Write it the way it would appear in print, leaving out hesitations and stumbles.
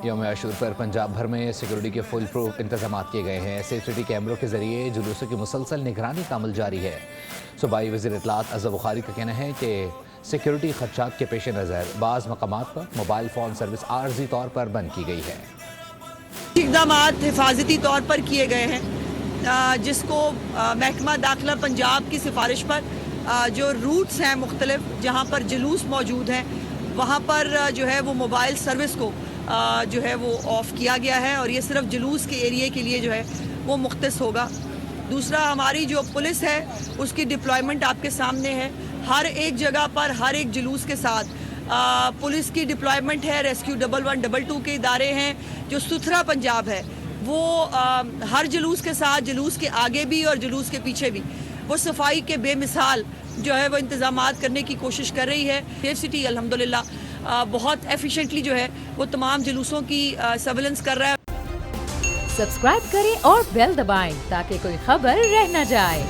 یوم عاشور پر پنجاب بھر میں سیکورٹی کے فل پروف انتظامات کیے گئے ہیں۔ سیف سٹی کیمروں کے ذریعے جلوسوں کی مسلسل نگرانی کا عمل جاری ہے۔ صوبائی وزیر اطلاعات اظہر بخاری کا کہنا ہے کہ سیکورٹی خدشات کے پیش نظر بعض مقامات پر موبائل فون سروس عارضی طور پر بند کی گئی ہے۔ اقدامات حفاظتی طور پر کیے گئے ہیں، جس کو محکمہ داخلہ پنجاب کی سفارش پر جو روٹس ہیں مختلف جہاں پر جلوس موجود ہیں وہاں پر جو ہے وہ موبائل سروس کو جو ہے وہ آف کیا گیا ہے، اور یہ صرف جلوس کے ایریے کے لیے جو ہے وہ مختص ہوگا۔ دوسرا، ہماری جو پولیس ہے اس کی ڈپلائمنٹ آپ کے سامنے ہے۔ ہر ایک جگہ پر ہر ایک جلوس کے ساتھ پولیس کی ڈپلائمنٹ ہے۔ ریسکیو 1122 کے ادارے ہیں۔ جو ستھرا پنجاب ہے وہ ہر جلوس کے ساتھ، جلوس کے آگے بھی اور جلوس کے پیچھے بھی، وہ صفائی کے بے مثال جو ہے وہ انتظامات کرنے کی کوشش کر رہی ہے۔ سیف سٹی الحمدللہ بہت ایفیشینٹلی جو ہے وہ تمام جلوسوں کی سرویلنس کر رہا ہے۔ سبسکرائب کریں اور بیل دبائیں تاکہ کوئی خبر رہ نہ جائے۔